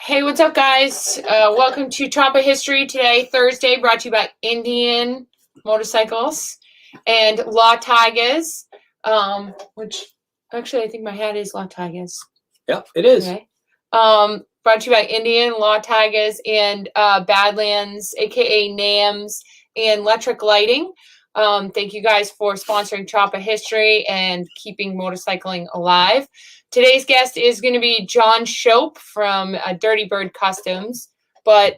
Hey, what's up, guys? Welcome to Shope History today, Thursday, brought to you by Indian Motorcycles and La Tigers, which actually I think my hat is La Tigers. Yep, it is. Okay. Brought to you by Indian, La Tigers, and Badlands, aka NAMS, and Electric Lighting. Thank you guys for sponsoring Shope History and keeping motorcycling alive. Today's guest is going to be John Shope from Dirty Bird Customs. But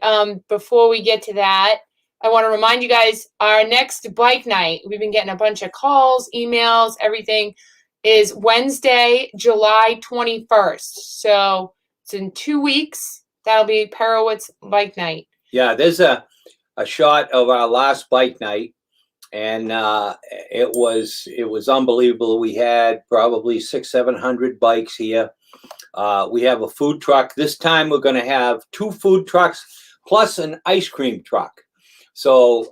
before we get to that, I want to remind you guys, our next bike night, we've been getting a bunch of calls, emails, everything, is Wednesday, July 21st. So it's in 2 weeks. That'll be Perowitz Bike Night. Yeah, there's a shot of our last bike night, and it was unbelievable. We had probably 600-700 bikes here. We have a food truck. This time we're going to have 2 food trucks plus an ice cream truck. So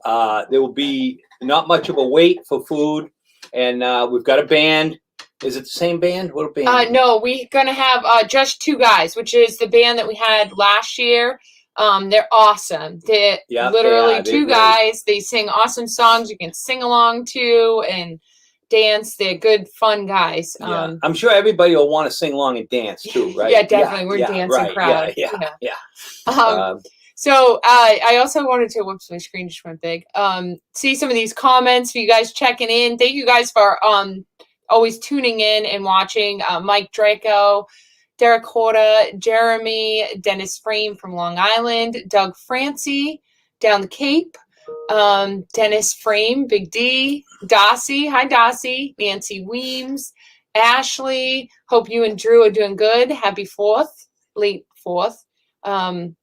there will be not much of a wait for food, and we've got a band. Is it the same band? What band? No, we're going to have just 2 guys, which is the band that we had last year. They're awesome. They're literally 2 guys. They sing awesome songs you can sing along to and dance. They're good, fun guys. Yeah. I'm sure everybody will want to sing along and dance too, right? Yeah, definitely. We're a dancing crowd. Yeah. So I also wanted to, whoops, my screen just went big. See some of these comments for you guys checking in. Thank you guys for always tuning in and watching. Mike Draco, Derek Horta, Jeremy, Dennis Frame from Long Island, Doug Francie down the Cape, Dennis Frame, Big D, Dossie, hi Dossie, Nancy Weems, Ashley, hope you and Drew are doing good. Happy 4th, late 4th.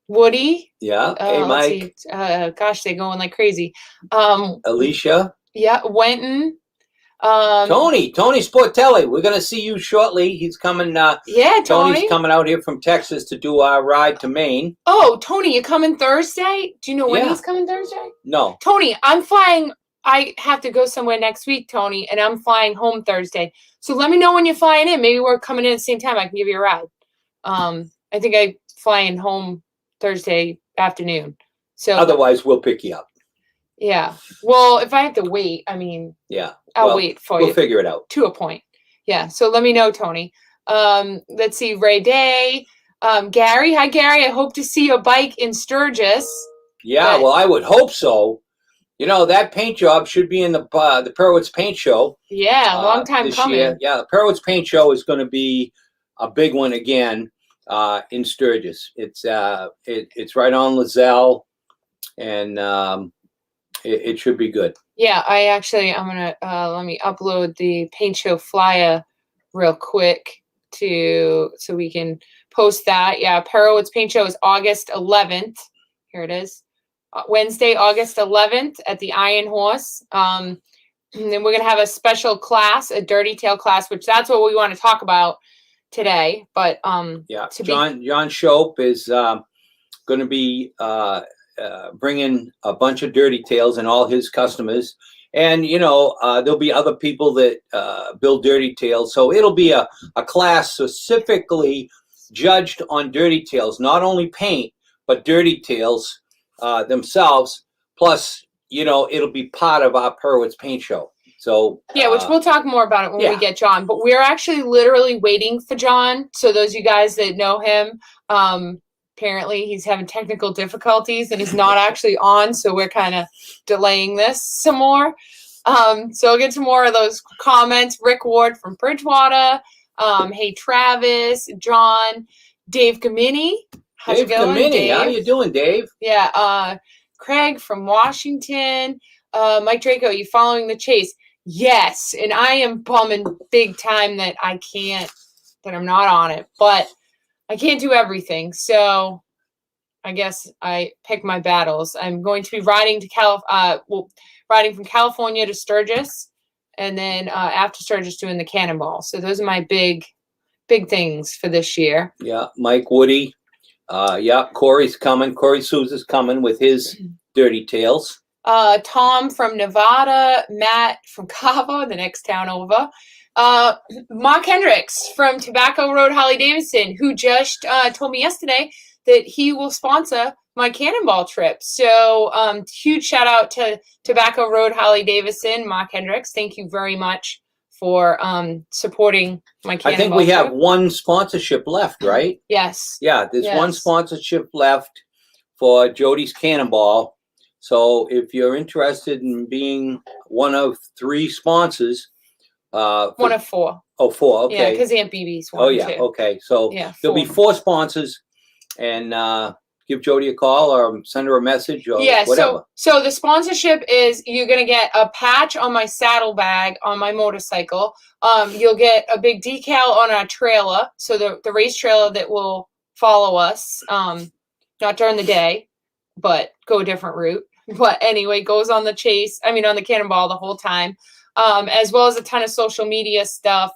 Woody. Yeah. Hey, Mike. Gosh, they're going like crazy. Alicia. Yeah, Wenton. Tony Sportelli, we're gonna see you shortly. He's coming. Yeah, Tony's coming out here from Texas to do our ride to Maine. Oh, Tony, you coming Thursday? Do you know when he's coming Thursday? No, Tony, I'm flying. I have to go somewhere next week, Tony, and I'm flying home Thursday. So let me know when you're flying in. Maybe we're coming in at the same time. I can give you a ride. I think I'm flying home Thursday afternoon. So otherwise, we'll pick you up. Yeah. Well, if I have to wait, I mean, yeah, I'll wait for you. We'll figure it out. To a point. Yeah. So let me know, Tony. Let's see. Ray Day. Gary. Hi, Gary. I hope to see your bike in Sturgis. Yeah. Well, I would hope so. You know, that paint job should be in the Perowitz Paint Show. Yeah. Long time coming. Year. Yeah. The Perowitz Paint Show is going to be a big one again in Sturgis. It's right on Lozelle, and it should be good. Yeah, I'm gonna let me upload the paint show flyer real quick so we can post that. Yeah, Perowitz Paint Show is August 11th. Here it is, Wednesday, August 11th at the Iron Horse. And then we're gonna have a special class, a Dirty Tail class, which that's what we want to talk about today. But yeah, John Shope is going to be bringing a bunch of dirty tails and all his customers, and there'll be other people that build dirty tails, so it'll be a class specifically judged on dirty tails, not only paint but dirty tails themselves, plus it'll be part of our Perowitz Paint Show. So yeah, which we'll talk more about it when we get John, but we're actually literally waiting for John. So those of you guys that know him, apparently he's having technical difficulties and is not actually on, so we're kind of delaying this some more. So I'll get some more of those comments. Rick Ward from Bridgewater. Hey, Travis, John, Dave Gamini. How's it going, Dave? How you doing, Dave? Yeah. Craig from Washington. Mike Draco, you following the chase? Yes, and I am bumming big time that I'm not on it, but I can't do everything, so I guess I pick my battles. I'm going to be riding riding from California to Sturgis, and then after Sturgis doing the Cannonball. So those are my big things for this year. Yeah, Mike Woody. Yeah, Corey's coming. Corey Souza's coming with his dirty tails. Tom from Nevada, Matt from Cabo, the next town over. Mark Hendricks from Tobacco Road, Holly Davidson, who just told me yesterday that he will sponsor my cannonball trip. So huge shout out to Tobacco Road, Holly Davison, Mark Hendricks. Thank you very much for supporting my cannonball I think we have trip. one sponsorship left, right? Yes. Yeah, there's one Yes. sponsorship left for Jody's Cannonball. So if you're interested in being one of 3 sponsors, One of 4. oh, 4, okay. Yeah, because Aunt BB's one Oh, yeah, too. okay. So Yeah, there'll be 4 sponsors, and give Jody a call or send her a message or whatever. So the sponsorship is you're gonna get a patch on my saddlebag on my motorcycle. You'll get a big decal on our trailer, so the race trailer that will follow us. Not during the day, but go a different route. But anyway, goes on the chase. I mean, on the cannonball the whole time, as well as a ton of social media stuff.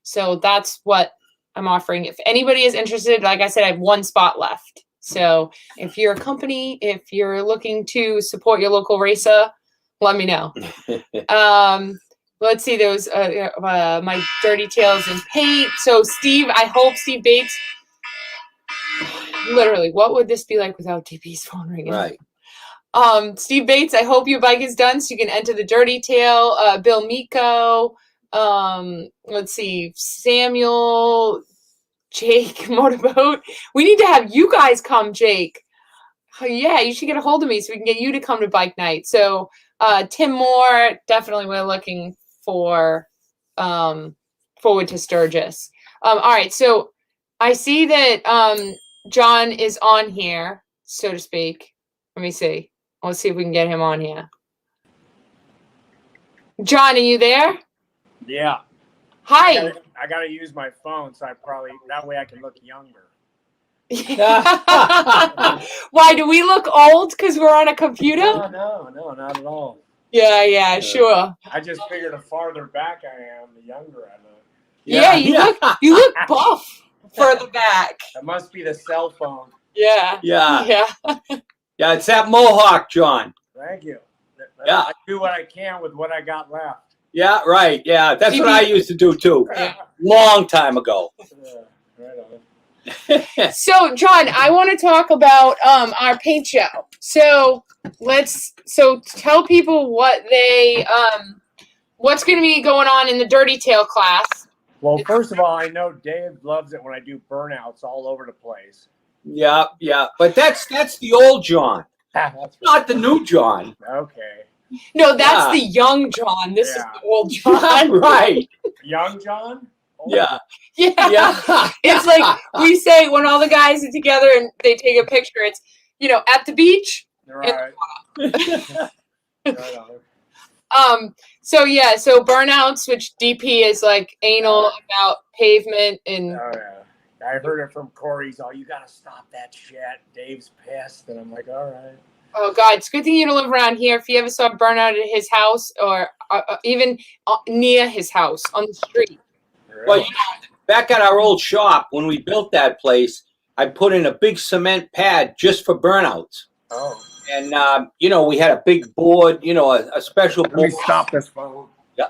So that's what I'm offering. If anybody is interested, like I said, I have 1 spot left. So if you're a company, if you're looking to support your local racer, let me know. Let's see those my dirty tails and paint. So Steve, I hope Steve Bates. Literally, what would this be like without DP's phone ringing? Right. Steve Bates, I hope your bike is done so you can enter the dirty tail. Bill Miko. Let's see, Samuel. Jake Motorboat. We need to have you guys come, Jake. Oh, yeah, you should get a hold of me so we can get you to come to bike night. So Tim Moore, definitely we're looking for forward to Sturgis. All right, so I see that John is on here, so to speak. Let me see. Let's see if we can get him on here. John, are you there? Yeah. Hi. I gotta use my phone, so that way I can look younger. Why do we look old because we're on a computer? No, not at all. Yeah, sure. I just figured the farther back I am, the younger I look. Yeah, you look buff further back. It must be the cell phone. Yeah. Yeah, it's that mohawk, John. Thank you. Yeah. I do what I can with what I got left. Yeah, right. Yeah, that's what I used to do too. Yeah. Long time ago. Right on. So, John, I want to talk about our paint show. So tell people what what's going to be going on in the Dirty Tail class. Well, first of all, I know Dave loves it when I do burnouts all over the place. Yeah, but that's the old John, That's not the new John. Okay. No, that's the young John. This is the old John. Right. Young John? Old Yeah. Yeah. It's like we say when all the guys are together and they take a picture, it's, at the beach. Right. Right on. So burnouts, which DP is like anal about pavement and Oh, yeah. I heard it from Corey's, you got to stop that shit. Dave's pissed. And I'm like, all right. oh God, it's a good thing you don't live around here. If you ever saw a burnout at his house or even near his house on the street. Really? Well, back at our old shop, when we built that place, I put in a big cement pad just for burnouts. Oh. And, we had a big board, a special board. Let me stop this phone. Yeah.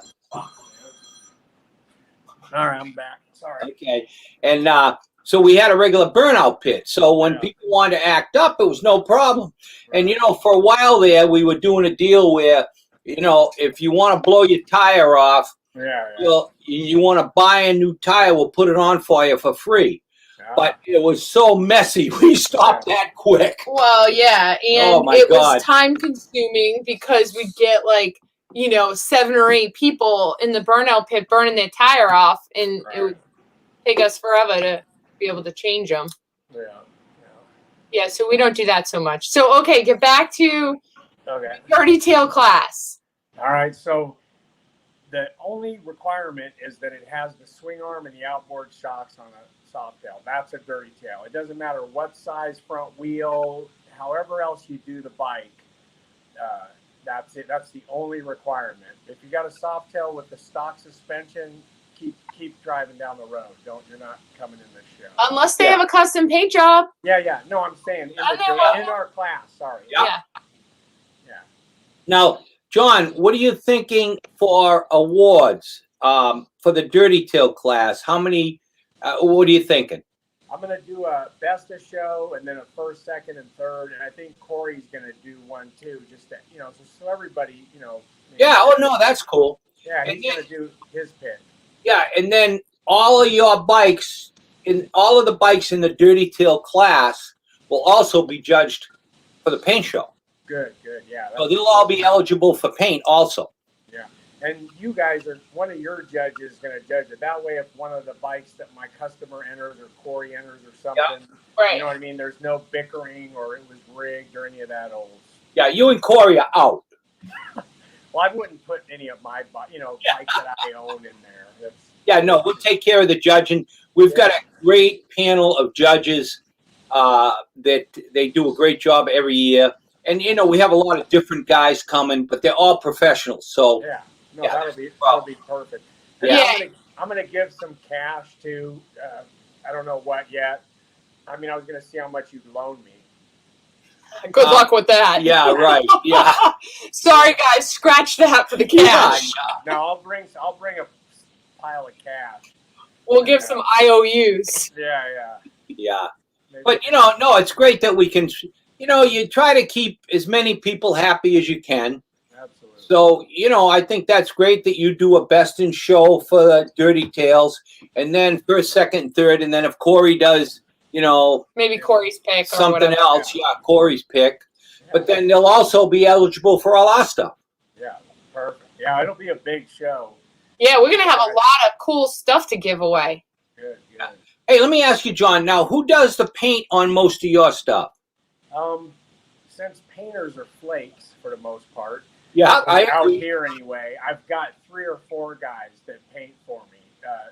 All right, I'm back. Sorry. Okay. And so we had a regular burnout pit. So when people wanted to act up, it was no problem. Right. And, for a while there, we were doing a deal where, if you want to blow your tire off, you want to buy a new tire, we'll put it on for you for free. Yeah. But it was so messy, we stopped that quick. Well, yeah. And it was time consuming because we'd get 7 or 8 people in the burnout pit burning their tire off, and it would take us forever to be able to change them. Yeah, so we don't do that so much. So, okay, get back to Dirty Tail class. All right, so the only requirement is that it has the swing arm and the outboard shocks on a soft tail. That's a dirty tail. It doesn't matter what size front wheel, however else you do the bike. That's it. That's the only requirement. If you got a soft tail with the stock suspension, keep driving down the road. You're not coming in this show. Unless they have a custom paint job. Yeah. No, I'm saying in our class. Sorry. Yeah. Now, John, what are you thinking for awards for the Dirty Tail class? How many? What are you thinking? I'm gonna do a best of show and then a first, second, and third, and I think Corey's gonna do one too, just to, so everybody, Yeah. Oh no, that's cool. yeah, And he's then- gonna do his pick. Yeah, and then all of your bikes, all of the bikes in the Dirty Tail class will also be judged for the paint show. Good, yeah. So they'll all be eligible for paint also. Yeah, and you guys one of your judges is going to judge it. That way, if one of the bikes that my customer enters or Corey enters or something, Right. you know what I mean? There's no bickering or it was rigged or any of that old. Yeah, you and Corey are out. Well, I wouldn't put any of my bikes that I own in there. Yeah, no, we'll take care of the judging. We've got a great panel of judges that they do a great job every year. And, we have a lot of different guys coming, but they're all professionals. So, that'll be perfect. And Yeah. I'm gonna give some cash to, I don't know what yet. I mean, I was going to see how much you'd loan me. Good luck with that. Yeah, right. Yeah. Sorry, guys. Scratch that for the cash. No, I'll bring a pile of cash. We'll give some IOUs. Yeah. Yeah. Maybe. But, no, it's great that we can, you try to keep as many people happy as you can. Absolutely. So, I think that's great that you do a best in show for the Dirty Tails, and then first, second, third, and then if Corey does, Maybe Corey's pick or something whatever. else, Corey's pick. But then they'll also be eligible for all our stuff. Yeah, perfect. Yeah, it'll be a big show. Yeah, we're going to have a lot of cool stuff to give away. Good. Hey, let me ask you, John, now, who does the paint on most of your stuff? Since painters are flakes for the most part, Yeah, I out agree. here anyway, I've got 3 or 4 guys that paint for me.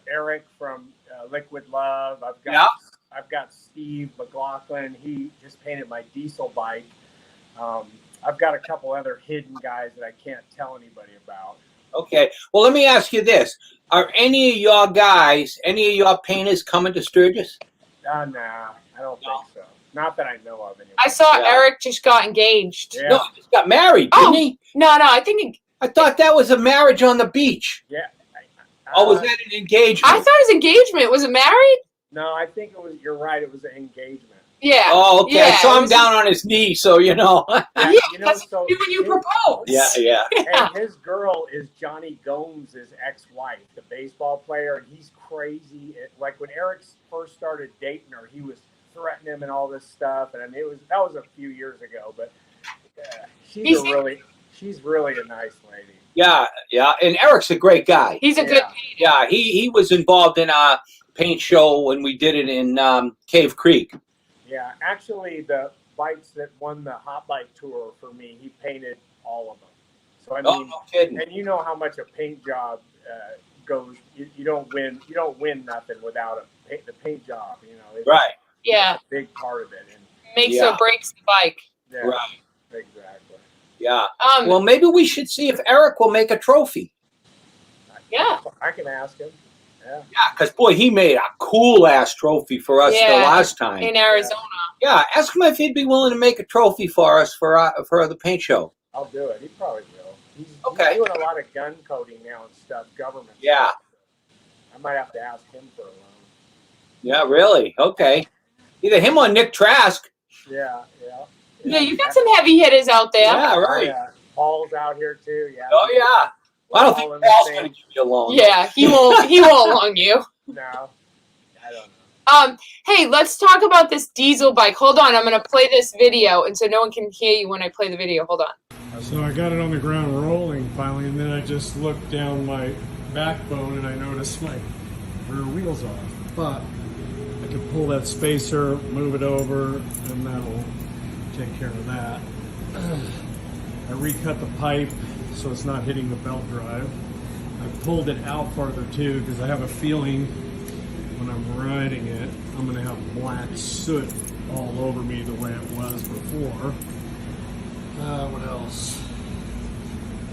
Eric from Liquid Love. I've got Steve McLaughlin. He just painted my diesel bike. I've got a couple other hidden guys that I can't tell anybody about. Okay. Well, let me ask you this. Are any of your guys, any of your painters coming to Sturgis? Nah, I don't think so. Not that I know of anyway. I saw Yeah. Eric just got engaged. Yeah. No, he just got married, didn't he? No, I think I thought that was a marriage on the beach. Yeah. Or was that an engagement? I thought his engagement was it married? No, I think it was. You're right. It was an engagement. Yeah. Oh, okay. Yeah, I saw it him was- down on his knee, so Yeah, You know, that's so when you his- propose. Yeah. And his girl is Johnny Gomes' ex-wife, the baseball player, and he's crazy. Like when Eric first started dating her, he was threatening him and all this stuff. And I mean, that was a few years ago, but she's really a nice lady. Yeah. And Eric's a great guy. He's a good Yeah, he was involved in a paint show when we did it in Cave Creek. Yeah, actually, the bikes that won the Hot Bike Tour for me, he painted all of them. So I Oh, mean, no kidding. and you know how much a paint job goes. You don't win. You don't win nothing without the paint job. It's Right. Yeah. a big part of it. And Makes Yeah. or breaks the bike. yeah, Right. exactly. Yeah. Well, maybe we should see if Eric will make a trophy. Yeah. I can ask him. Yeah. Yeah, because, boy, he made a cool-ass trophy for us the Yeah, last time. in Arizona. Yeah, ask him if he'd be willing to make a trophy for us for the paint show. I'll do it. He probably will. He's Okay. doing a lot of gun coating now and stuff. Government. Yeah. stuff. I might have to ask him for a loan. Yeah, really? Okay. Either him or Nick Trask. Yeah. Yeah, you got some heavy hitters out there. Yeah, Oh, right. yeah. Paul's out here too. Yeah. Oh, yeah. We're I don't all think in the Paul's same- going to give you a loan. Yeah, he won't loan you. No, I don't know. Hey, let's talk about this diesel bike. Hold on, I'm gonna play this video, and so no one can hear you when I play the video. Hold on. So I got it on the ground rolling finally, and then I just looked down my backbone and I noticed my rear wheel's off. But I can pull that spacer, move it over, and that'll take care of that. I recut the pipe so it's not hitting the belt drive. I pulled it out farther too because I have a feeling when I'm riding it, I'm going to have black soot all over me the way it was before. What else?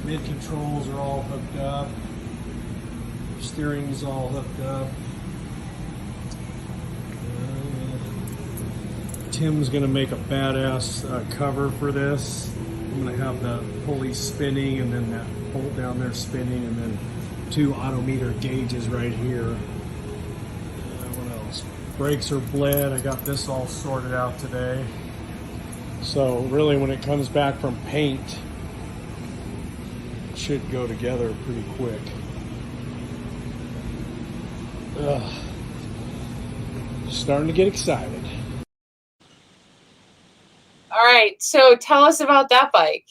Mid controls are all hooked up. Steering's all hooked up. Tim's gonna make a badass cover for this. I'm gonna have the pulley spinning and then that bolt down there spinning and then 2 odometer gauges right here. What else? Brakes are bled. I got this all sorted out today. So really when it comes back from paint, it should go together pretty quick. Ugh. Starting to get excited. All right. So tell us about that bike.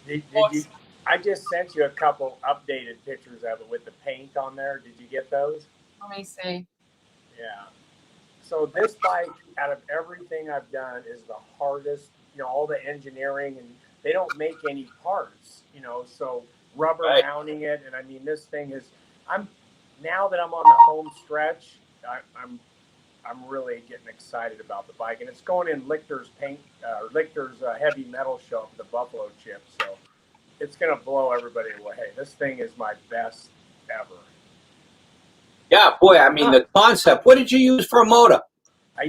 Did you, I just sent you a couple updated pictures of it with the paint on there. Did you get those? Let me see. Yeah. So this bike, out of everything I've done, is the hardest. You know, all the engineering, and they don't make any parts. You know, so rubber Right. mounting it, and I mean, this thing is. Now that I'm on the home stretch, I'm really getting excited about the bike, and it's going in Lichter's paint, Lichter's heavy metal show, the Buffalo chip. So it's gonna blow everybody away. This thing is my best ever. Yeah, boy. I mean, the concept. What did you use for a motor? I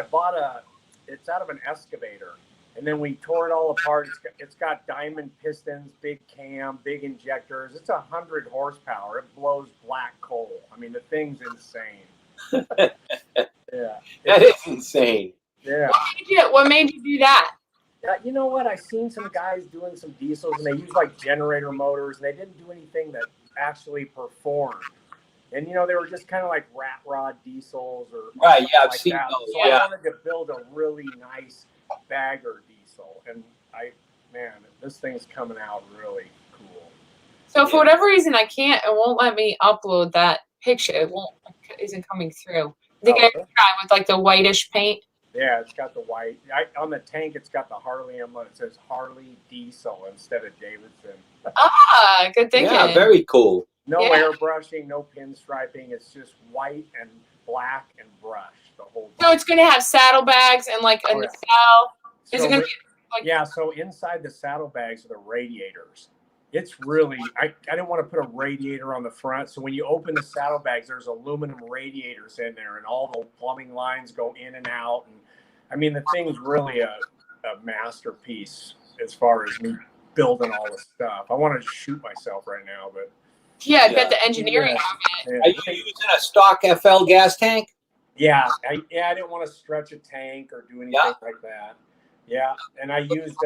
bought it's out of an excavator, and then we tore it all apart. It's got diamond pistons, big cam, big injectors. It's 100 horsepower. It blows black coal. I mean, the thing's insane. Yeah. That is insane. Yeah. What made you do that? You know what? I seen some guys doing some diesels, and they use like generator motors, and they didn't do anything that actually performed. And you know, they were just kind of like rat rod diesels or Right, yeah, I've like seen that. those, So yeah. I wanted to build a really nice bagger diesel, and man, this thing's coming out really cool. So for whatever reason, it won't let me upload that picture. It isn't coming through. I think I tried with like the whitish paint. Yeah, it's got the white. On the tank, it's got the Harley emblem. It says Harley Diesel instead of Davidson. Ah, good thinking. Yeah, very cool. No Yeah. airbrushing, no pinstriping. It's just white and black and brush the whole So it's going to have saddlebags and like a Oh, yeah. nacelle. Is So it going to with- be like? Yeah, so inside the saddlebags are the radiators. It's really, I didn't want to put a radiator on the front. So when you open the saddlebags, there's aluminum radiators in there, and all the plumbing lines go in and out. And I mean, the thing's really a masterpiece as far as me building all this stuff. I want to shoot myself right now, but Yeah, I bet the engineering yeah. of it. Are you using a stock FL gas tank? Yeah, I didn't want to stretch a tank or do anything like that. Yeah, and I used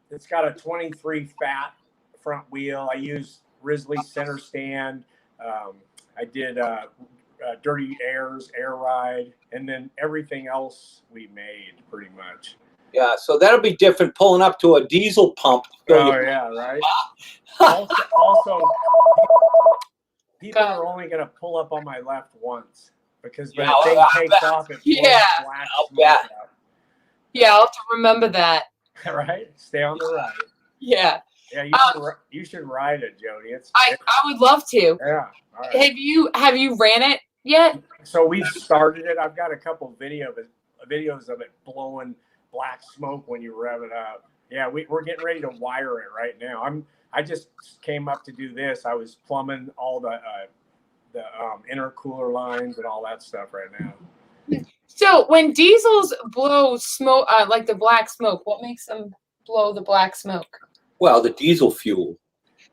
it's got a 23 fat front wheel. I used Risley center stand. I did Dirty Airs air ride, and then everything else we made pretty much. Yeah, so that'll be different pulling up to a diesel pump. Oh yeah, right. Also, people are only going to pull up on my left once because when the thing takes off, it blows black smoke out. Yeah, I'll have to remember that. Right? Stay on the right. Yeah. Yeah, you should ride it, Jody. I would love to. Yeah. All right. Have you ran it yet? So we've started it. I've got a couple videos of it blowing black smoke when you rev it up. Yeah, we're getting ready to wire it right now. I just came up to do this. I was plumbing all the intercooler lines and all that stuff right now. So when diesels blow smoke, like the black smoke, what makes them blow the black smoke? Well, the diesel fuel.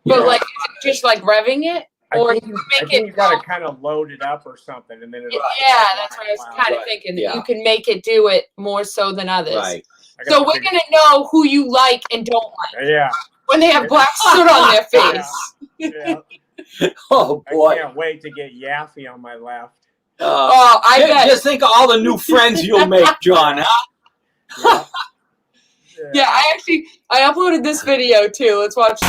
But like, is it just like revving it, or I think you got to kind of load it up or something, and then yeah, that's what I was kind of thinking. That you can make it do it more so than others. Right. So we're gonna know who you like and don't like. Yeah. When they have black soot on their face. Yeah. Oh boy! I can't wait to get Yaffee on my left. I bet. Just think of all the new friends you'll make, John. Huh? Yeah, I uploaded this video too. Let's watch.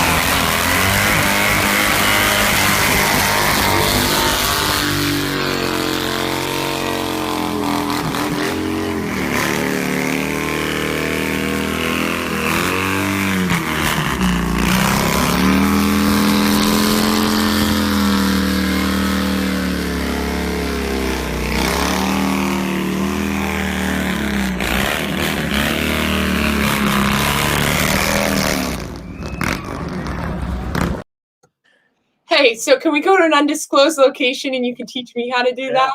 Hey, so can we go to an undisclosed location and you can teach me how to do that?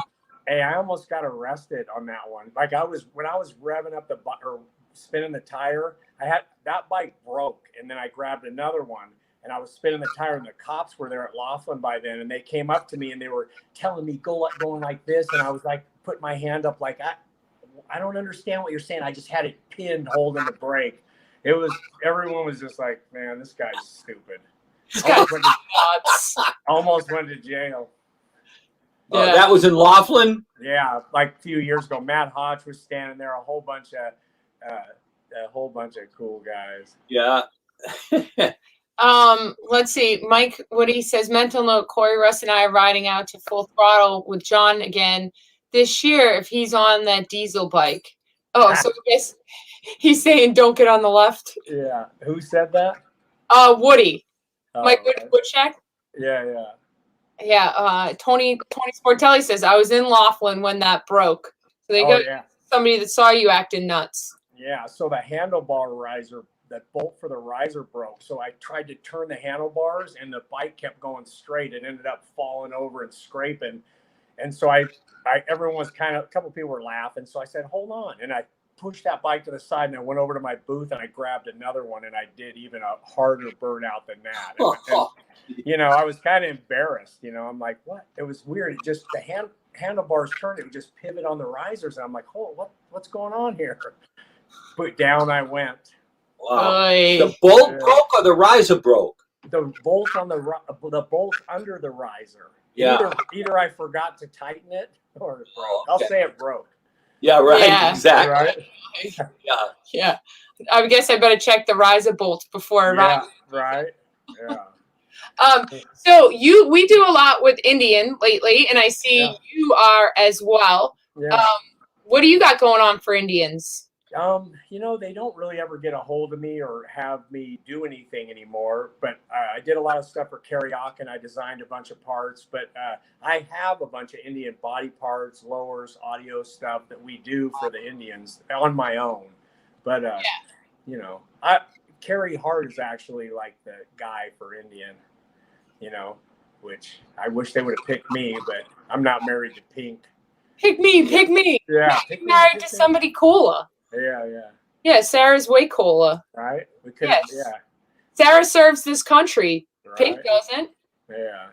Hey, I almost got arrested on that one. Like when I was revving up or spinning the tire, that bike broke, and then I grabbed another one, and I was spinning the tire, and the cops were there at Laughlin by then, and they came up to me and they were telling me going like this, and I was like putting my hand up like I don't understand what you're saying. I just had it pinned holding the brake. Everyone was just like, man, this guy's stupid. This guy's nuts. Almost went to jail. Yeah. That was in Laughlin? Yeah, like a few years ago, Matt Hodge was standing there, a whole bunch of cool guys. Yeah. Let's see. Mike Woody says, mental note, Corey, Russ, and I are riding out to Full Throttle with John again this year if he's on that diesel bike. Oh, so I guess he's saying don't get on the left. Yeah. Who said that? Woody. Mike right. Woodcheck. Yeah. Yeah, Tony Sportelli says, I was in Laughlin when that broke. So they go somebody that saw you acting nuts. Yeah, so the handlebar riser, that bolt for the riser broke. So I tried to turn the handlebars and the bike kept going straight. It ended up falling over and scraping. And so everyone was a couple people were laughing. So I said, hold on. And I pushed that bike to the side and I went over to my booth and I grabbed another one and I did even a harder burnout than that. And, I was kind of embarrassed. I'm like, what? It was weird. It just, the handlebars turned. It would just pivot on the risers. And I'm like, oh, what's going on here? But down I went. Wow. The bolt broke or the riser broke? The bolt the bolt under the riser. Yeah. Either I forgot to tighten it or it broke. I'll say it broke. Yeah, right. Yeah. Exactly. Right? Yeah. I guess I better check the riser bolts before I ride. Right. Yeah. So we do a lot with Indian lately, and I see you are as well. Yeah. What do you got going on for Indians? They don't really ever get a hold of me or have me do anything anymore, but I did a lot of stuff for Karaoke and I designed a bunch of parts, but I have a bunch of Indian body parts, lowers, audio stuff that we do for the Indians on my own. But, Kerry Hart is actually like the guy for Indian, which I wish they would have picked me, but I'm not married to Pink. Pick me. Yeah. Married to somebody cooler. Yeah. Yeah, Sarah's way cooler. Right? We could. Yes. Yeah. Sarah serves this country. Right. Pink doesn't. Yeah.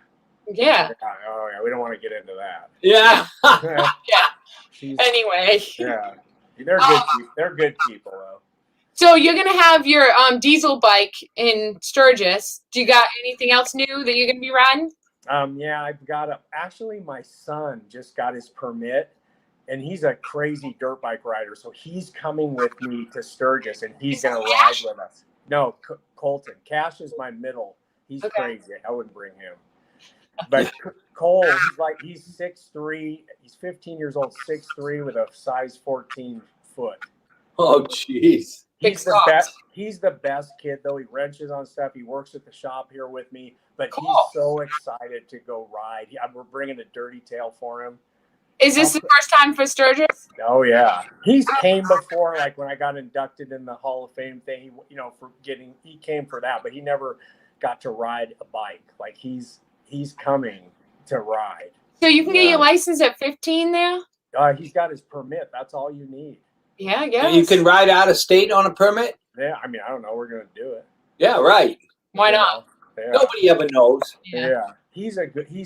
Yeah. Oh yeah. We don't want to get into that. Yeah. Yeah. Anyway. Yeah. They're good. They're good people though. So you're gonna have your diesel bike in Sturgis. Do you got anything else new that you're gonna be riding? Yeah, I've got actually my son just got his permit. And he's a crazy dirt bike rider. So he's coming with me to Sturgis and he's going to ride with us. No, Colton. Cash is my middle. He's crazy. I wouldn't bring him. But Cole, he's 6'3". He's 15 years old, 6'3" with a size 14 foot. Oh, jeez. He's the best kid, though. He wrenches on stuff. He works at the shop here with me. But he's so excited to go ride. We're bringing a dirty tail for him. Is this the first time for Sturgis? Oh yeah, he's came before, like when I got inducted in the Hall of Fame thing. He came for that, but he never got to ride a bike. Like he's coming to ride. So you can get your license at 15 there? He's got his permit. That's all you need. Yeah, I guess. You can ride out of state on a permit? Yeah, I mean, I don't know. We're gonna do it. Yeah, right. Why not? Yeah. Nobody ever knows. Yeah. He's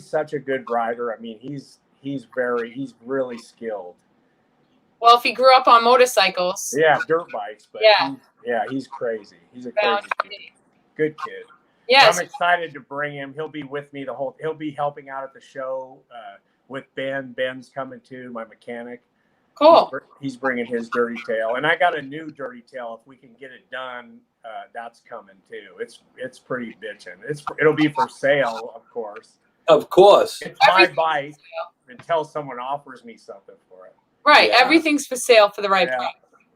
such a good rider. I mean, he's really skilled. Well, if he grew up on motorcycles. Yeah, dirt bikes. But he's crazy. He's a crazy kid. Good kid. Yes. I'm excited to bring him. He'll be with me he'll be helping out at the show with Ben. Ben's coming too, my mechanic. Cool. He's bringing his dirty tail. And I got a new dirty tail. If we can get it done, that's coming too. It's pretty bitchin'. It'll be for sale, of course. Of course. It's my bike until someone offers me something for it. Right. Yeah. Everything's for sale for the right price.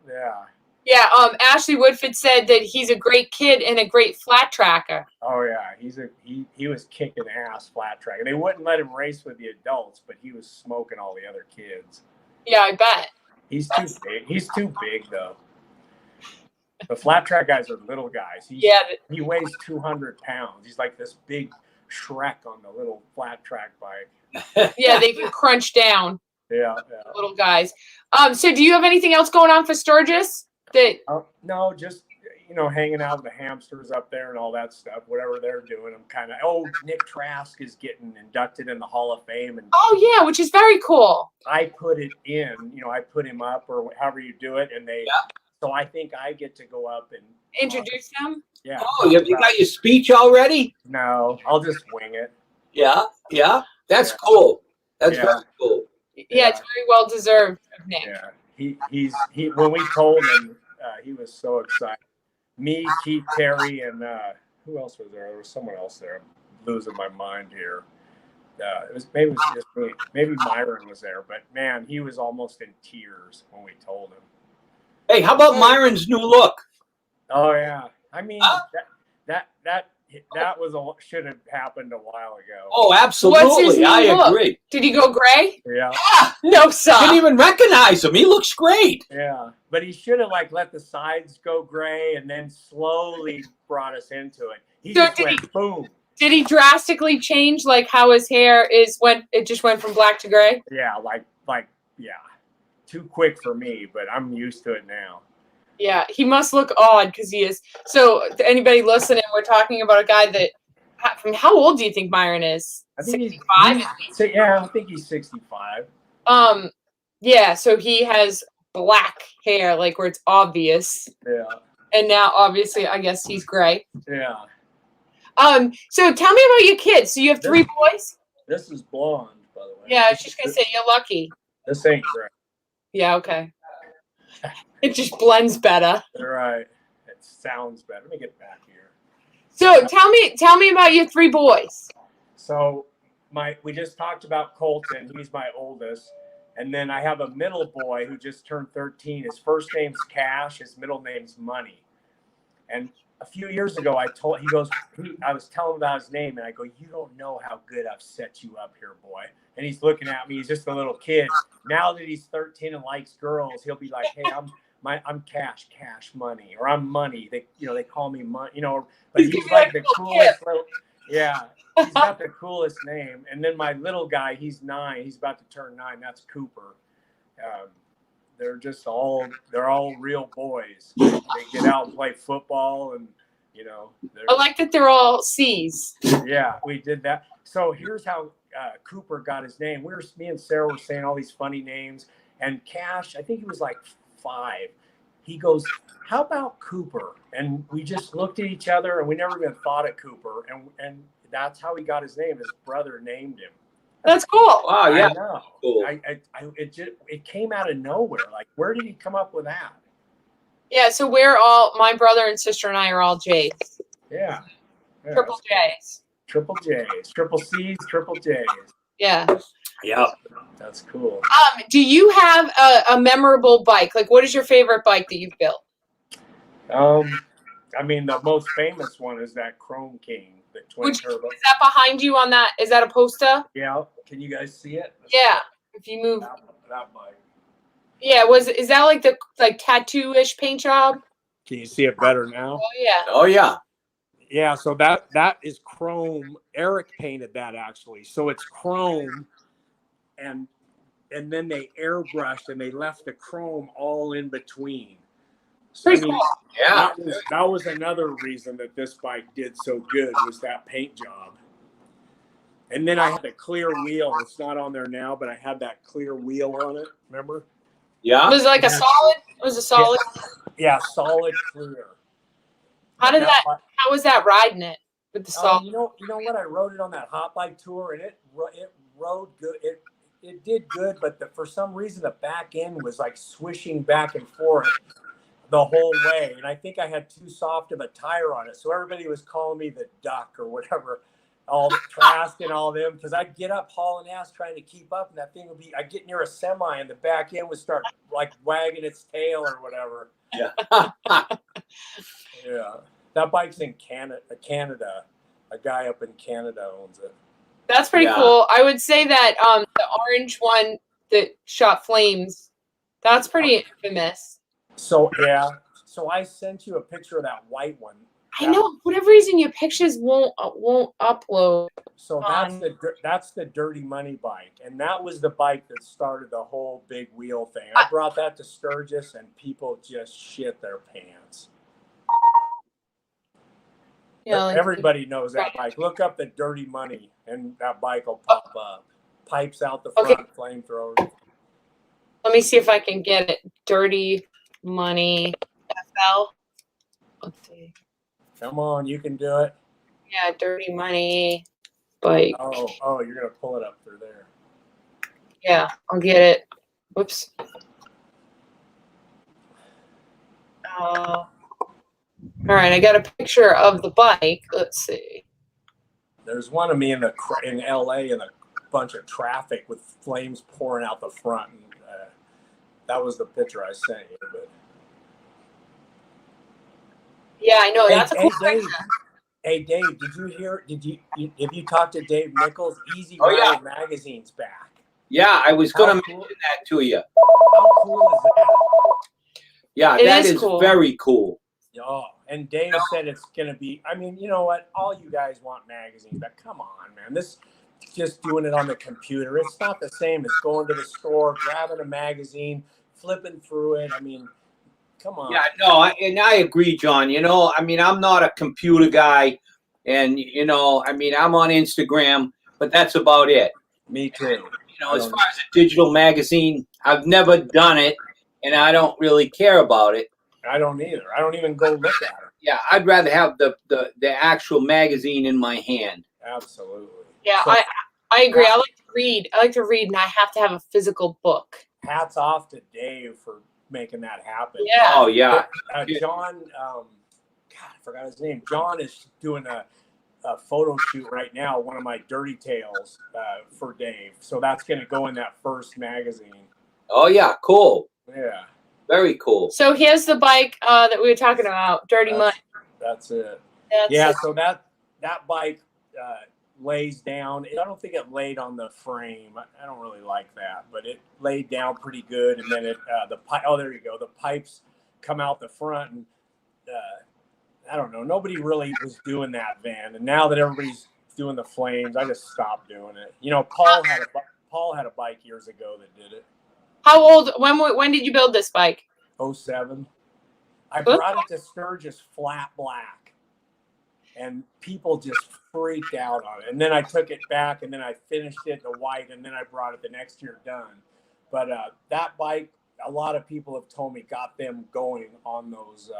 Yeah. Yeah. Ashley Woodford said that he's a great kid and a great flat tracker. Oh yeah. He was kicking ass flat track. And they wouldn't let him race with the adults, but he was smoking all the other kids. Yeah, I bet. He's too big. He's too big though. The flat track guys are little guys. He weighs 200 pounds. He's like this big Shrek on the little flat track bike. Yeah, they can crunch down. Yeah. Little guys. So do you have anything else going on for Sturgis? No, just hanging out with the hamsters up there and all that stuff, whatever they're doing. I'm kind of, Nick Trask is getting inducted in the Hall of Fame. And Oh, yeah, which is very cool. I put it in, I put him up or however you do it. And so I think I get to go up and Introduce them? yeah. Oh, you got your speech already? No, I'll just wing it. Yeah. That's Yeah. cool. That's Yeah. very cool. Yeah, it's very well deserved of Nick. Yeah. He when we told him, he was so excited. Me, Keith, Terry, and who else was there? There was someone else there. I'm losing my mind here. It was just me. Maybe Myron was there, but man, he was almost in tears when we told him. Hey, how about Myron's new look? Oh yeah, I mean that was should have happened a while ago. Oh, absolutely. I agree. Did he go gray? Yeah. No, son. Didn't even recognize him. He looks great. Yeah, but he should have let the sides go gray and then slowly brought us into it. He So just went boom. Did he drastically change how his hair it just went from black to gray? Yeah, yeah. Too quick for me, but I'm used to it now. Yeah, he must look odd because he is. So, to anybody listening, we're talking about a guy that. From how old do you think Myron is? I think 65. I think he's 65. Yeah. So he has black hair, where it's obvious, Yeah. and now obviously, I guess he's gray. Yeah. So tell me about your kids. So you have 3 boys? This is blonde, by the way. Yeah, I was just gonna say you're lucky. This ain't gray. Yeah. Okay. It just blends better. Right. It sounds better. Let me get back here. So tell me about your 3 boys. So we just talked about Colton. He's my oldest. And then I have a middle boy who just turned 13. His first name's Cash. His middle name's Money. And a few years ago, I was telling him about his name, and I go, "You don't know how good I've set you up here, boy." And he's looking at me. He's just a little kid. Now that he's 13 and likes girls, he'll be like, "Hey, I'm Cash Money, or I'm Money." They call me Money, But he's like the coolest little. Yeah, he's got the coolest name. And then my little guy, he's 9. He's about to turn 9. That's Cooper. They're all real boys. They get out and play football, and I like that they're all C's. Yeah, we did that. So here's how Cooper got his name. Me and Sarah were saying all these funny names, and Cash, I think he was 5. He goes, "How about Cooper?" And we just looked at each other, and we never even thought of Cooper, and that's how he got his name. His brother named him. That's cool. Wow, yeah. I know. Cool. It came out of nowhere. Where did he come up with that? Yeah, so my brother and sister and I are all J's. Yeah. Triple J's. Triple J's. Triple C's, triple J's. Yeah. Yeah. That's cool. Do you have a memorable bike? What is your favorite bike that you've built? I mean, the most famous one is that Chrome King, the twin turbo. Is that behind you on that? Is that a poster? Yeah. Can you guys see it? Yeah. If you move. That bike. Yeah. Is that the tattoo-ish paint job? Can you see it better now? Oh yeah. Oh yeah. Yeah. So that is chrome. Eric painted that actually. So it's chrome, and then they airbrushed and they left the chrome all in between. So, Pretty cool. Yeah. That was another reason that this bike did so good, was that paint job. And then I had a clear wheel. It's not on there now, but I had that clear wheel on it. Remember? Yeah. Was it a solid? It was a solid. Yeah, solid clear. How was that riding it with the solid? You know what? I rode it on that hot bike tour, and it rode good. It did good, but for some reason the back end was swishing back and forth the whole way, and I think I had too soft of a tire on it, so everybody was calling me the duck or whatever. All the Trask and all them, because I'd get up hauling ass trying to keep up, and that thing I'd get near a semi, and the back end would start wagging its tail or whatever. Yeah. Yeah. That bike's in Canada. A guy up in Canada owns it. That's pretty cool. I would say that the orange one that shot flames, that's pretty infamous. So yeah. So I sent you a picture of that white one. I know. For whatever reason, your pictures won't upload. So that's the Dirty Money bike, and that was the bike that started the whole big wheel thing. I brought that to Sturgis, and people just shit their pants. You know, like, Everybody knows that bike. Look up the Dirty Money, and that bike will pop up. Pipes out the front, Okay. flamethrowers. let me see if I can get it. Dirty Money FL. Let's see. Come on, you can do it. Yeah, Dirty Money bike. Oh, you're gonna pull it up through there. Yeah, I'll get it. Whoops. All right, I got a picture of the bike. Let's see. There's one of me in LA in a bunch of traffic with flames pouring out the front. And, that was the picture I sent you. But Yeah, I know. That's a cool Dave, picture. hey Dave, did you hear? Have you talked to Dave Nichols? Easy Oh, yeah. Rider Magazine's back. Yeah, I was going How to cool- mention that to you. How cool is that? Yeah, It that is is cool. very cool. Oh, and Dave said it's gonna be. I mean, you know what? All you guys want magazines, but come on, man. This just doing it on the computer. It's not the same as going to the store, grabbing a magazine, flipping through it. I mean, come on. Yeah, no, and I agree, John. You know, I mean, I'm not a computer guy, and you know, I mean, I'm on Instagram, but that's about it. Me too. You know, as far as a digital magazine, I've never done it, and I don't really care about it. I don't either. I don't even go look at it. Yeah, I'd rather have the actual magazine in my hand. Absolutely. Yeah, So, I agree. I like to read. I like to read, and I have to have a physical book. hats off to Dave for making that happen. Yeah. Oh yeah, John, God, I forgot his name. John is doing a photo shoot right now, one of my dirty tales for Dave. So that's going to go in that first magazine. oh yeah, cool, Yeah, very cool. So here's the bike that we were talking about, Dirty Money. that's it. That's Yeah, it. so that bike lays down. I don't think it laid on the frame. I don't really like that, but it laid down pretty good. And then there you go. The pipes come out the front, and I don't know. Nobody really was doing that van, and now that everybody's doing the flames, I just stopped doing it. You know, Paul had a bike years ago that did it. How old? When did you build this bike? 07. I brought it to Sturgis flat black, and people just freaked out on it. And then I took it back, and then I finished it to white, and then I brought it the next year done. But that bike, a lot of people have told me got them going on those,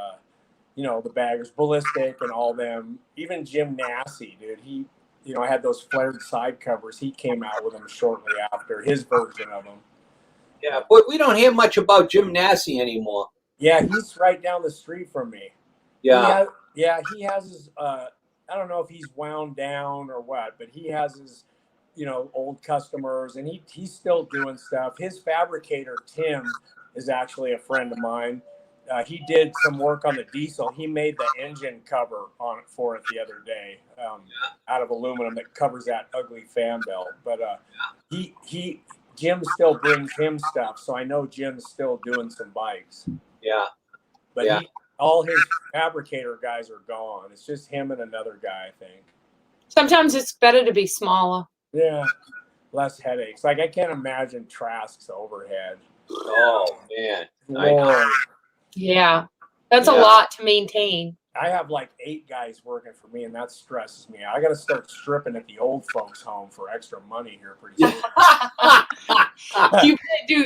you know, the baggers, Ballistic and all them. Even Jim Nassy, dude, he, you know, I had those flared side covers. He came out with them shortly after, his version of them. Yeah, but we don't hear much about Jim Nassy anymore. Yeah, he's right down the street from me. Yeah, He has his, I don't know if he's wound down or what, but he has his, you know, old customers, and he's still doing stuff. His fabricator, Tim, is actually a friend of mine. He did some work on the diesel. He made the engine cover on it for it the other day, out of aluminum that covers that ugly fan belt. But Jim still brings him stuff, so I know Jim's still doing some bikes. yeah. But Yeah. all his fabricator guys are gone. It's just him and another guy, I think. Sometimes it's better to be smaller. Yeah, less headaches. Like I can't imagine Trask's overhead. Oh man, Lord, Yeah, that's a Yeah. lot to maintain. I have like 8 guys working for me, and that stresses me out. I got to start stripping at the old folks' home for extra money here pretty soon.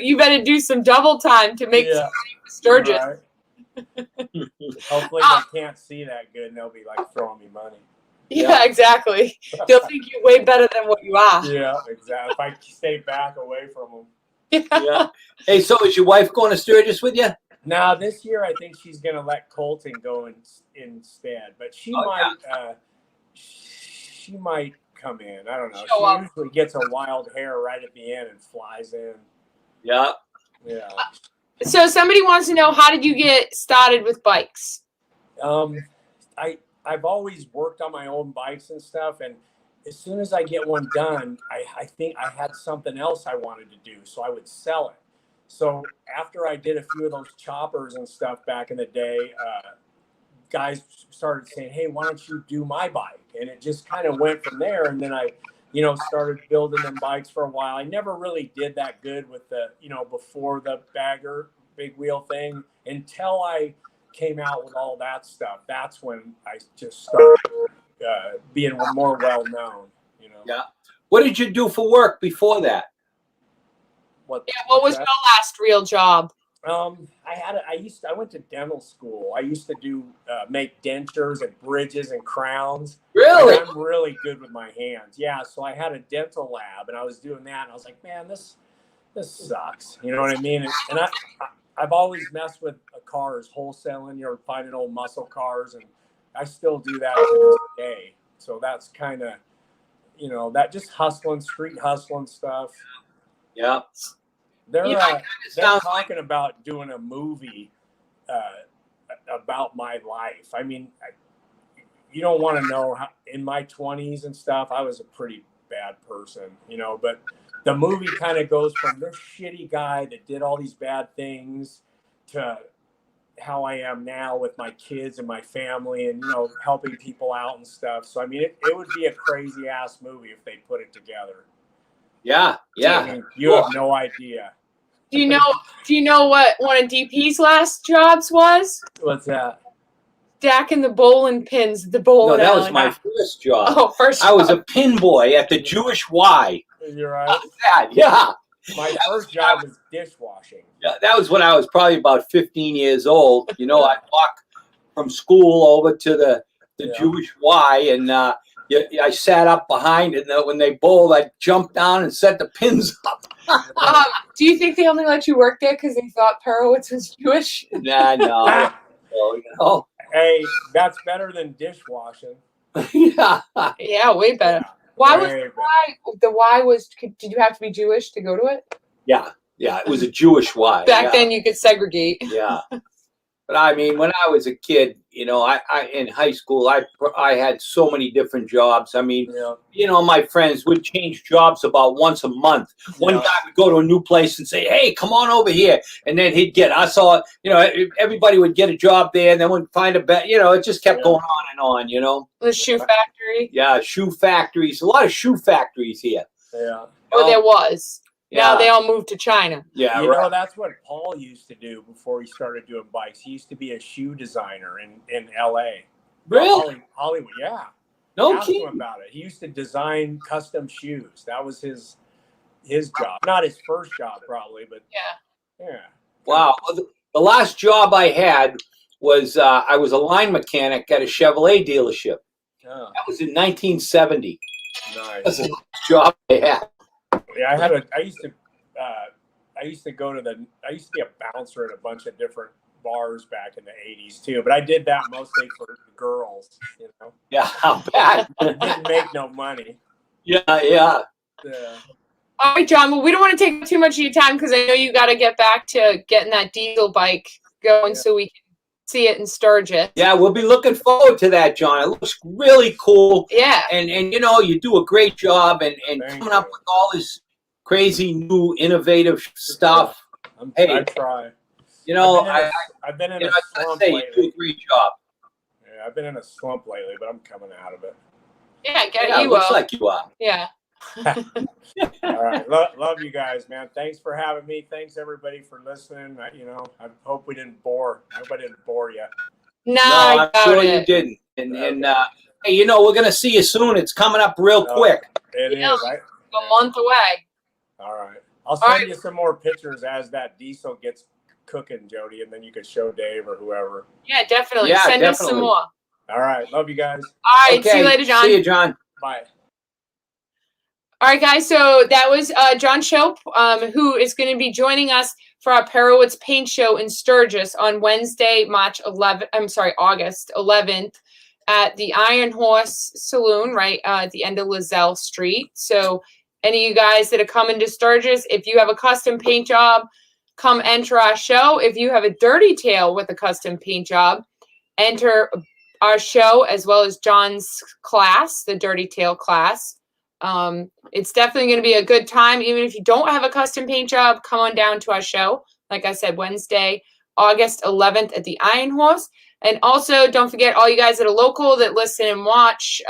You better do some double time to make some money with Sturgis. Right. Hopefully they can't see that good, and they'll be like throwing me money. Yeah, exactly. They'll think you're way better than what you are. Yeah, exactly. If I stay back away from them. yeah. Hey, so is your wife going to Sturgis with you? Now this year, I think she's going to let Colton go instead, but she might come in. I don't know. Show up. She usually gets a wild hair right at the end and flies in. Yeah. Yeah. So somebody wants to know, how did you get started with bikes? I've always worked on my own bikes and stuff, and as soon as I get one done, I think I had something else I wanted to do, so I would sell it. So after I did a few of those choppers and stuff back in the day, guys started saying, "Hey, why don't you do my bike?" And it just kind of went from there. And then I, you know, started building them bikes for a while. I never really did that good with the, you know, before the bagger big wheel thing until I came out with all that stuff. That's when I just started being more well known. You know. Yeah. What did you do for work before that? What was your last real job? I went to dental school. I used to do make dentures and bridges and crowns. Really? Like, I'm really good with my hands. Yeah, so I had a dental lab, and I was doing that, and I was like, man, this sucks. You know what I mean? And I've always messed with cars, wholesaling, finding old muscle cars, and I still do that to this day. So that's kind of, that just hustling, street hustling stuff. Yeah. They're sounds talking about doing a movie about my life. I mean, you don't want to know how, in my 20s and stuff, I was a pretty bad person, but the movie kind of goes from this shitty guy that did all these bad things to how I am now with my kids and my family and, helping people out and stuff. So, I mean, it would be a crazy ass movie if they put it together. Yeah. Yeah. I mean, you have no idea. Do you know what one of DP's last jobs was? What's that? Stacking the bowling pins, the bowling No, that was alley. my first job. Oh, first I was job. a pin boy at the Jewish Y. You're right. Yeah. My first job was dishwashing. Yeah, that was when I was probably about 15 years old. I'd walk from school over to the Jewish Y, and I sat up behind it. And when they bowled, I jumped down and set the pins up. Do you think they only let you work there because they thought Perowitz was Jewish? No. Hey, that's better than dishwashing. Yeah. Yeah, way better. Why was the Y was? Did you have to be Jewish to go to it? Yeah. It was a Jewish Y. Back then, you could segregate. Yeah. But I mean, when I was a kid, I in high school, I had so many different jobs. I mean, my friends would change jobs about once a month. One guy would go to a new place and say, "Hey, come on over here," and then everybody would get a job there, and then would find a bet. It just kept going on and on. The shoe factory. Yeah, shoe factories. A lot of shoe factories here. Yeah. Oh, there was. Yeah. Now they all moved to China. Yeah, that's what Paul used to do before he started doing bikes. He used to be a shoe designer in L.A. Really? Hollywood, yeah. No Ask kidding. him about it. He used to design custom shoes. That was his job. Not his first job, probably, but yeah. Wow. Well, the last job I had was I was a line mechanic at a Chevrolet dealership. Oh. That was in 1970. Nice. That was the last job I had. Yeah, I used to be a bouncer at a bunch of different bars back in the 80s too, but I did that mostly for the girls, Yeah, how bad. Didn't make no money. Yeah. All right, John. Well, we don't want to take too much of your time because I know you got to get back to getting that diesel bike going so we can see it in Sturgis. Yeah, we'll be looking forward to that, John. It looks really cool. Yeah. And you do a great job and coming up with all this crazy new innovative stuff. I try. I've been in a slump lately. You do a great job. Yeah, I've been in a slump lately, but I'm coming out of it. Yeah, you looks like you are. Yeah. All right. Love you guys, man. Thanks for having me. Thanks everybody for listening. I hope we didn't bore. I hope I didn't bore you. No, I'm sure you didn't. And hey, we're gonna see you soon. It's coming up real quick. It is. A month away. All right. I'll send you some more pictures as that diesel gets cooking, Jody, and then you can show Dave or whoever. Yeah, definitely. Send us some more. All right. Love you guys. All right. Okay. See you later, John. See you, John. Bye. All right, guys. So that was John Shope, who is going to be joining us for our Perowitz Paint Show in Sturgis on Wednesday, August 11th at the Iron Horse Saloon, right at the end of Lozelle Street. So any of you guys that are coming to Sturgis, if you have a custom paint job, come enter our show. If you have a dirty tail with a custom paint job, enter our show as well as John's class, the dirty tail class. It's definitely going to be a good time. Even if you don't have a custom paint job, come on down to our show. Like I said, Wednesday, August 11th at the Iron Horse. And also, don't forget, all you guys that are local that listen and watch,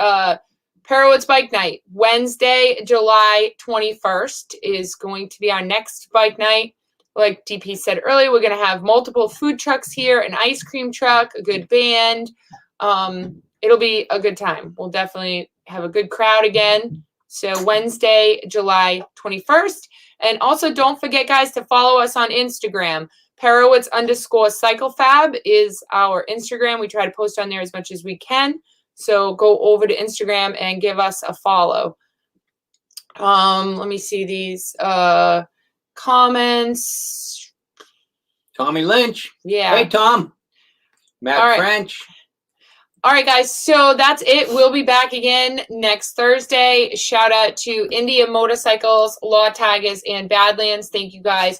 Perowitz Bike Night. Wednesday, July 21st is going to be our next bike night. Like DP said earlier, we're going to have multiple food trucks here, an ice cream truck, a good band. it'll be a good time. We'll definitely have a good crowd again. So Wednesday, July 21st. And also don't forget, guys, to follow us on Instagram. Perowitz_CycleFab is our Instagram. We try to post on there as much as we can. So go over to Instagram and give us a follow. Let me see these comments. Tommy Lynch. Yeah. Hey, Tom. Matt All right. French. All right, guys. So that's it. We'll be back again next Thursday. Shout out to India Motorcycles, Law Tigers, and Badlands. Thank you guys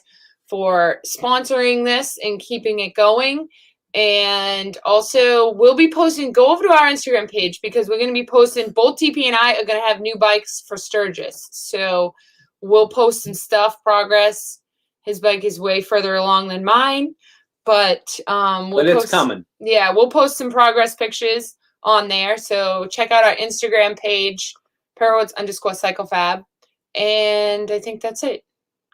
for sponsoring this and keeping it going. And also, we'll be posting, go over to our Instagram page because we're going to be posting, both TP and I are going to have new bikes for Sturgis. So we'll post some stuff, progress. His bike is way further along than mine, but It's coming. Yeah, we'll post some progress pictures on there. So check out our Instagram page, Perowitz_CycleFab. And I think that's it.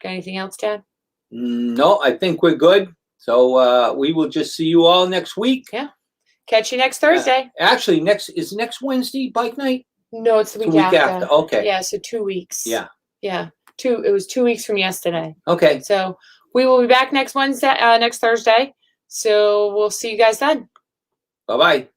Got anything else, Dad? No, I think we're good. So we will just see you all next week. Yeah. Catch you next Thursday. Actually, next Wednesday bike night? No, it's the week, after. Okay. Yeah, so 2 weeks. Yeah. Yeah. It was 2 weeks from yesterday. Okay. So we will be back next Thursday. So we'll see you guys then. Bye-bye.